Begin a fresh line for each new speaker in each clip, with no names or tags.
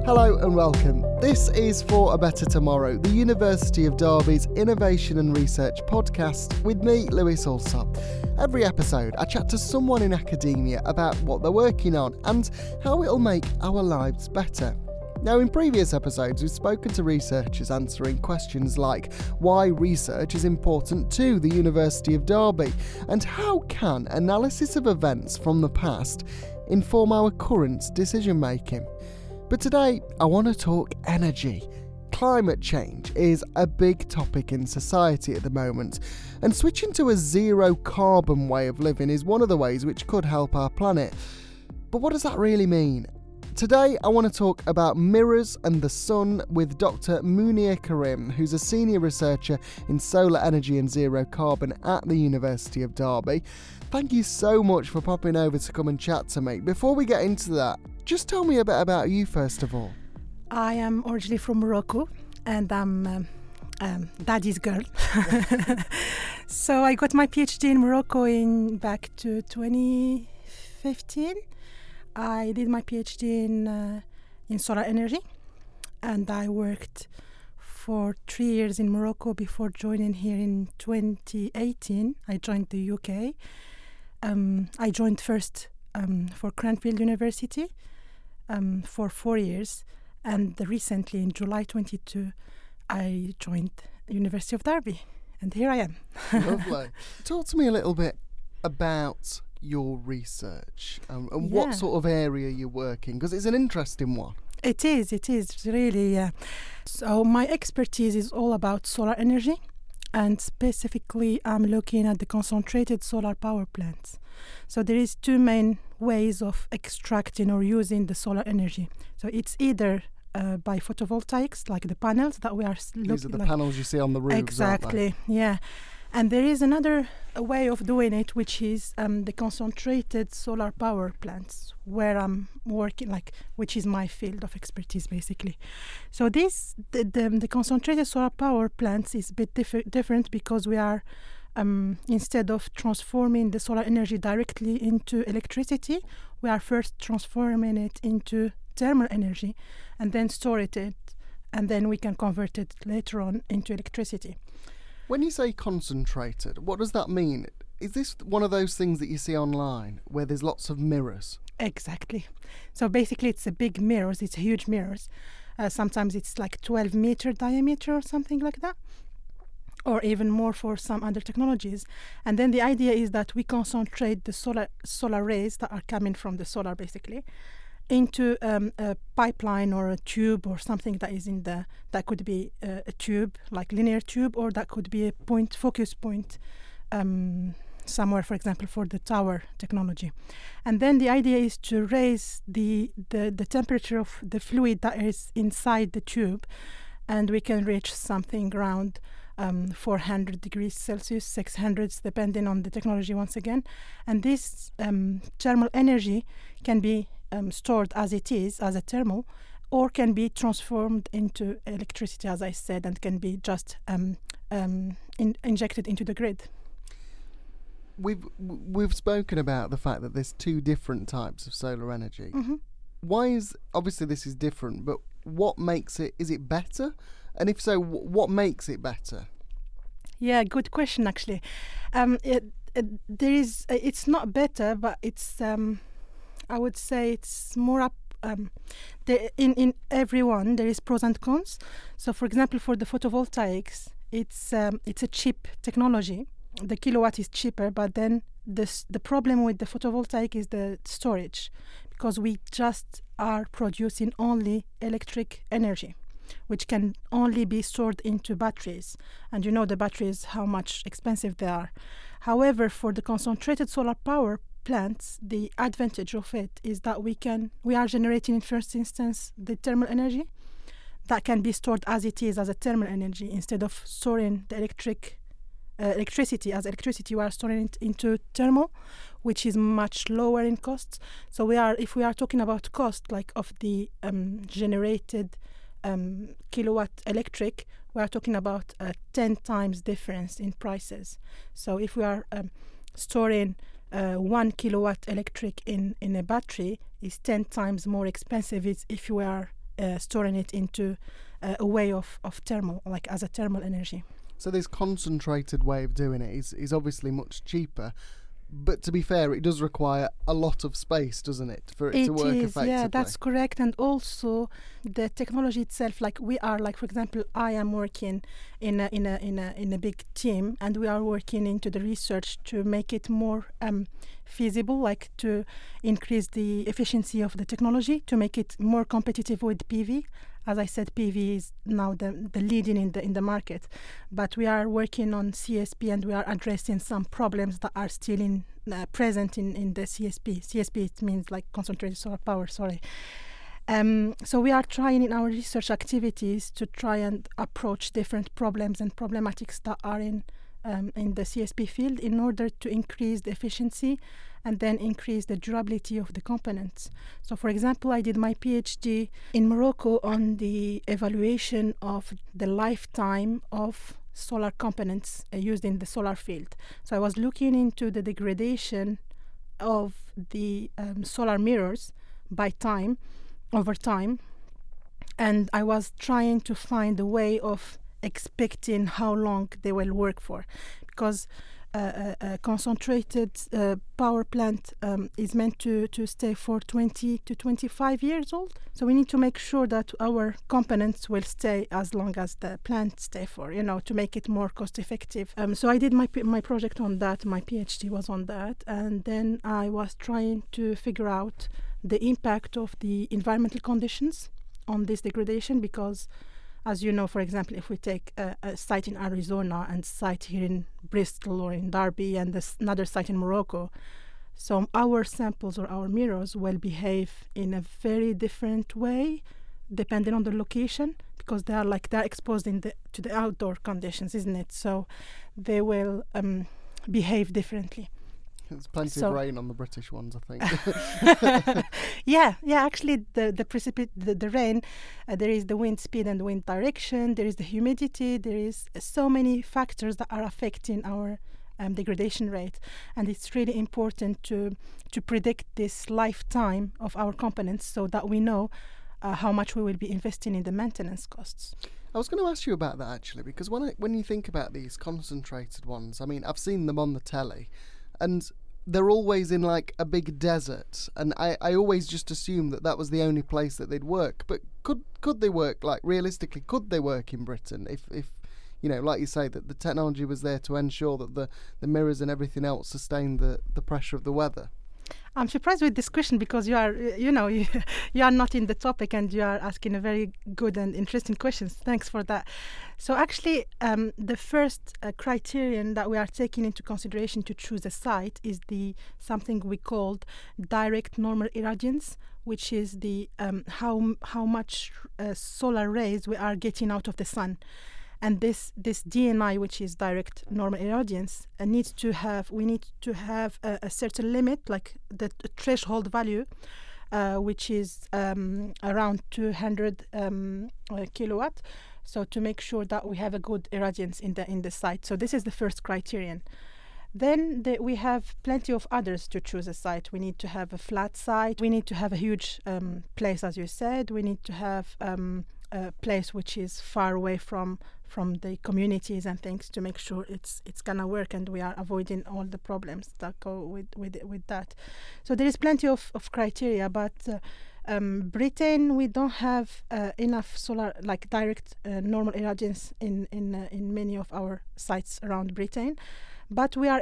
Hello and welcome. This is For a Better Tomorrow, the University of Derby's Innovation and Research podcast with me, Lewis Alsop. Every episode, I chat to someone in academia about what they're working on and how it'll make our lives better. Now, in previous episodes, we've spoken to researchers answering questions like why research is important to the University of Derby and how can analysis of events from the past inform our current decision making. But today, I want to talk energy. Climate change is a big topic in society at the moment, and switching to a zero carbon way of living is one of the ways which could help our planet. But what does that really mean? Today, I want to talk about mirrors and the sun with Dr Mounia Karim, who's a senior researcher in solar energy and zero carbon at the University of Derby. Thank you so much for popping over to come and chat to me. Before we get into that, just tell me a bit about you first of all.
I am originally from Morocco and I'm daddy's girl. So I got my PhD in Morocco back to 2015. I did my PhD in solar energy, and I worked for 3 years in Morocco before joining here in 2018. I joined the UK. I joined first for Cranfield University for 4 years, and recently in July 22 I joined the University of Derby, and here I am.
Lovely. Talk to me a little bit about your research and what sort of area you're working, because it's an interesting one. It is
really, yeah. So my expertise is all about solar energy, and specifically I'm looking at the concentrated solar power plants. So there is two main ways of extracting or using the solar energy. So it's either by photovoltaics, like the panels that we are looking at.
These are the panels you see on the roofs,
exactly,
aren't they?
Yeah. And there is another way of doing it, which is the concentrated solar power plants, where I'm working, which is my field of expertise, basically. So the concentrated solar power plants is a bit different because we are, instead of transforming the solar energy directly into electricity, we are first transforming it into thermal energy and then store it, and then we can convert it later on into electricity.
When you say concentrated, what does that mean? Is this one of those things that you see online where there's lots of mirrors?
Exactly. So basically it's a big mirrors, it's huge mirrors. Sometimes it's like 12-meter diameter or something like that, or even more for some other technologies. And then the idea is that we concentrate the solar rays that are coming from the solar, basically, into a pipeline or a tube or something that is that could be a tube, like linear tube, or that could be a focus point somewhere, for example, for the tower technology. And then the idea is to raise the temperature of the fluid that is inside the tube, and we can reach something around 400 degrees Celsius, 600, depending on the technology once again. And this thermal energy can be stored as it is, as a thermal, or can be transformed into electricity, as I said, and can be just injected into the grid.
We've spoken about the fact that there's two different types of solar energy.
Mm-hmm.
Why is, obviously this is different, but what makes it, is it better? And if so, what makes it better?
Yeah, good question, actually. It's not better, but it's, I would say it's more up. In every one, there is pros and cons. So, for example, for the photovoltaics, it's a cheap technology. The kilowatt is cheaper, but then the problem with the photovoltaic is the storage, because we just are producing only electric energy, which can only be stored into batteries. And you know the batteries, how much expensive they are. However, for the concentrated solar power plants, the advantage of it is that we are generating in first instance the thermal energy that can be stored as it is, as a thermal energy, instead of storing the electricity as electricity. We are storing it into thermal, which is much lower in costs. So if we are talking about cost, like of the generated kilowatt electric, we are talking about a 10 times difference in prices. So if we are storing 1 kilowatt electric in a battery, is 10 times more expensive if we are storing it into a way of thermal, like as a thermal energy.
So this concentrated way of doing it is obviously much cheaper. But to be fair, it does require a lot of space, doesn't it, for it to work effectively?
Yeah, that's correct. And also the technology itself, like we are, like for example, I am working in a big team, and we are working into the research to make it more feasible, like to increase the efficiency of the technology, to make it more competitive with PV. As I said, PV is now the leading in the market, but we are working on CSP, and we are addressing some problems that are still present in the CSP. CSP, it means like concentrated solar power. Sorry. So we are trying in our research activities to try and approach different problems and problematics that are in the CSP field in order to increase the efficiency and then increase the durability of the components. So for example, I did my PhD in Morocco on the evaluation of the lifetime of solar components used in the solar field. So I was looking into the degradation of the solar mirrors by time, over time, and I was trying to find a way of expecting how long they will work for, because a concentrated power plant is meant to stay for 20 to 25 years old. So we need to make sure that our components will stay as long as the plant stay for, to make it more cost effective. So I did my project on that. My PhD was on that. And then I was trying to figure out the impact of the environmental conditions on this degradation, because as you know, for example, if we take a site in Arizona and site here in Bristol or in Derby and another site in Morocco, so our samples or our mirrors will behave in a very different way depending on the location, because they're exposed to the outdoor conditions, isn't it? So they will behave differently.
There's plenty of rain on the British ones, I think.
Yeah. Actually, the rain, there is the wind speed and wind direction. There is the humidity. There is so many factors that are affecting our degradation rate, and it's really important to predict this lifetime of our components so that we know how much we will be investing in the maintenance costs.
I was going to ask you about that actually, because when you think about these concentrated ones, I mean, I've seen them on the telly. And they're always in like a big desert, and I always just assumed that was the only place that they'd work. But could they work, like realistically, could they work in Britain if like you say, that the technology was there to ensure that the mirrors and everything else sustained the pressure of the weather?
I'm surprised with this question, because you are not in the topic, and you are asking a very good and interesting questions. Thanks for that. So actually, the first criterion that we are taking into consideration to choose a site is something we called direct normal irradiance, which is the how much solar rays we are getting out of the sun. And this DNI, which is direct normal irradiance, we need to have a certain limit, like the threshold value, which is around 200 kilowatt. So to make sure that we have a good irradiance in the site. So this is the first criterion. Then we have plenty of others to choose a site. We need to have a flat site. We need to have a huge place, as you said. We need to have a place which is far away from the communities and things, to make sure it's gonna work, and we are avoiding all the problems that go with that. So there is plenty of criteria, but Britain, we don't have enough solar, like direct normal irradiance in many of our sites around Britain, but we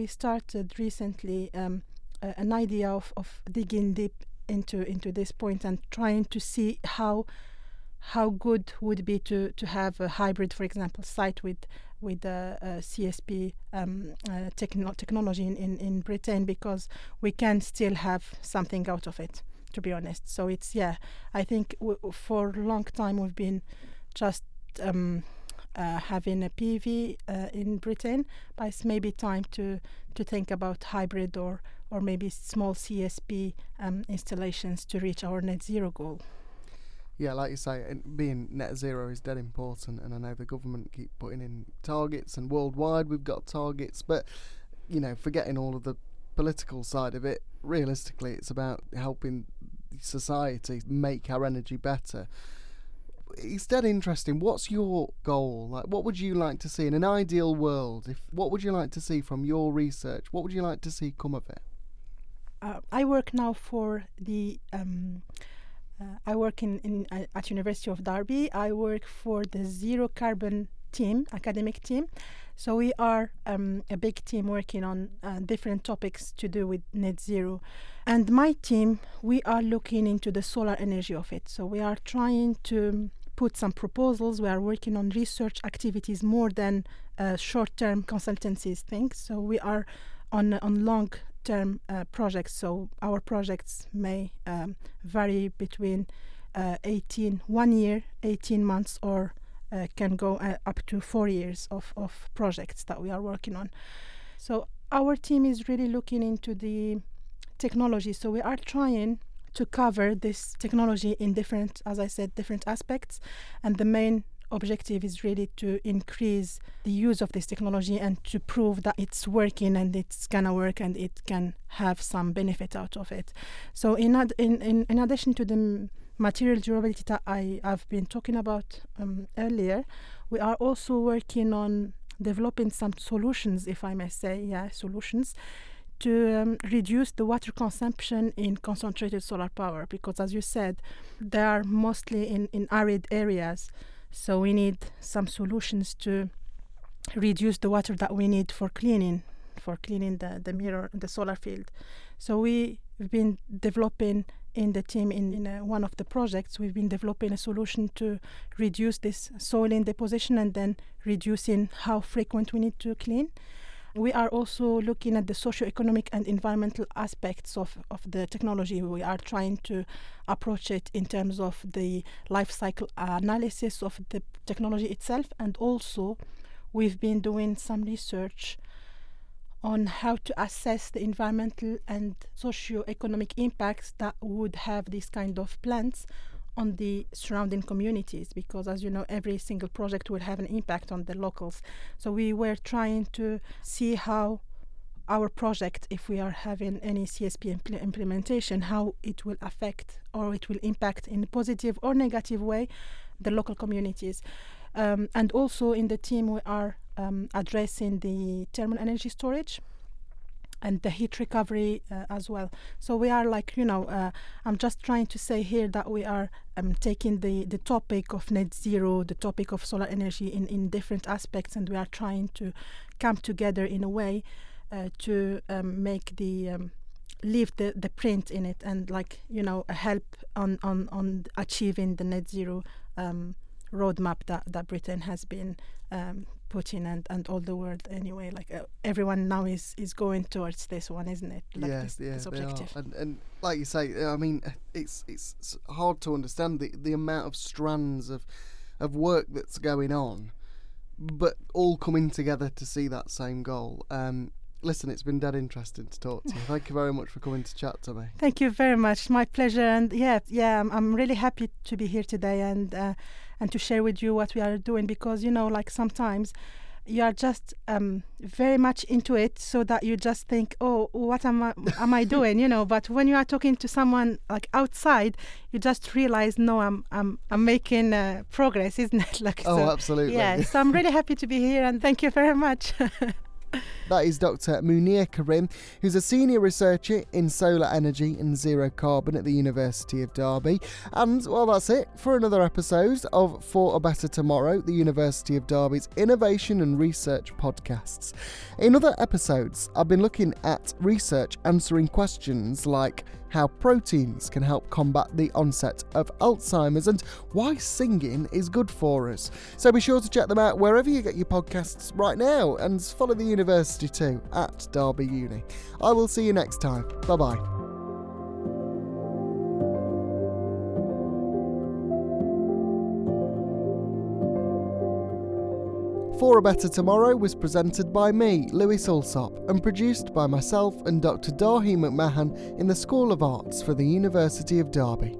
started recently an idea of digging deep into this point and trying to see how good would be to have a hybrid, for example, site with CSP technology in Britain, because we can still have something out of it, to be honest. So it's, I think for a long time we've been just having a PV in Britain, but it's maybe time to think about hybrid or maybe small CSP installations to reach our net zero goal.
Yeah, like you say, being net zero is dead important, and I know the government keep putting in targets, and worldwide we've got targets, but forgetting all of the political side of it, realistically it's about helping society, make our energy better. It's dead interesting. What's your goal? Like, what would you like to see in an ideal world? What would you like to see from your research? What would you like to see come of it?
I work now for the. I work at University of Derby. I work for the zero carbon team, academic team. So we are a big team working on different topics to do with net zero. And my team, we are looking into the solar energy of it. So we are trying to put some proposals. We are working on research activities more than short-term consultancies things. So we are on long-term projects. So our projects may vary between 1 year, 18 months, or can go up to 4 years of projects that we are working on. So our team is really looking into the technology. So we are trying to cover this technology in different, as I said, different aspects. And the main objective is really to increase the use of this technology and to prove that it's working and it's gonna work and it can have some benefit out of it. So in addition to the material durability that I have been talking about earlier, we are also working on developing some solutions, if I may say, solutions, to reduce the water consumption in concentrated solar power, because as you said, they are mostly in arid areas. So we need some solutions to reduce the water that we need for cleaning the solar field. So we've been developing in the team, in one of the projects, we've been developing a solution to reduce this soil in deposition and then reducing how frequent we need to clean. We are also looking at the socio-economic and environmental aspects of the technology. We are trying to approach it in terms of the life cycle analysis of the technology itself, and also we've been doing some research on how to assess the environmental and socio-economic impacts that would have these kind of plants on the surrounding communities, because as you know, every single project will have an impact on the locals. So we were trying to see how our project, if we are having any CSP implementation, how it will affect or it will impact in a positive or negative way the local communities. And also in the team we are addressing the thermal energy storage and the heat recovery as well. So we are I'm just trying to say here that we are taking the topic of net zero, the topic of solar energy in different aspects, and we are trying to come together in a way to make leave the print in it and help on achieving the net zero roadmap that Britain has been putting and all the world anyway. Everyone now is going towards this one, isn't it? This objective.
They are. And like you say, I mean, it's hard to understand the amount of strands of work that's going on, but all coming together to see that same goal. Listen, it's been dead interesting to talk to you. Thank you very much for coming to chat to me.
Thank you very much. My pleasure. And I'm really happy to be here today and to share with you what we are doing, because sometimes you are just very much into it, so that you just think, oh, what am I doing? But when you are talking to someone outside, you just realize, no, I'm making progress, isn't it?
Absolutely.
Yeah. So I'm really happy to be here, and thank you very much.
That is Dr Mounia Karim, who's a senior researcher in solar energy and zero carbon at the University of Derby. And, well, that's it for another episode of For a Better Tomorrow, the University of Derby's innovation and research podcasts. In other episodes, I've been looking at research answering questions like how proteins can help combat the onset of Alzheimer's and why singing is good for us. So be sure to check them out wherever you get your podcasts right now, and follow the university too at Derby Uni. I will see you next time. Bye-bye. For a Better Tomorrow was presented by me, Lewis Alsop, and produced by myself and Dr Dahi McMahon in the School of Arts for the University of Derby.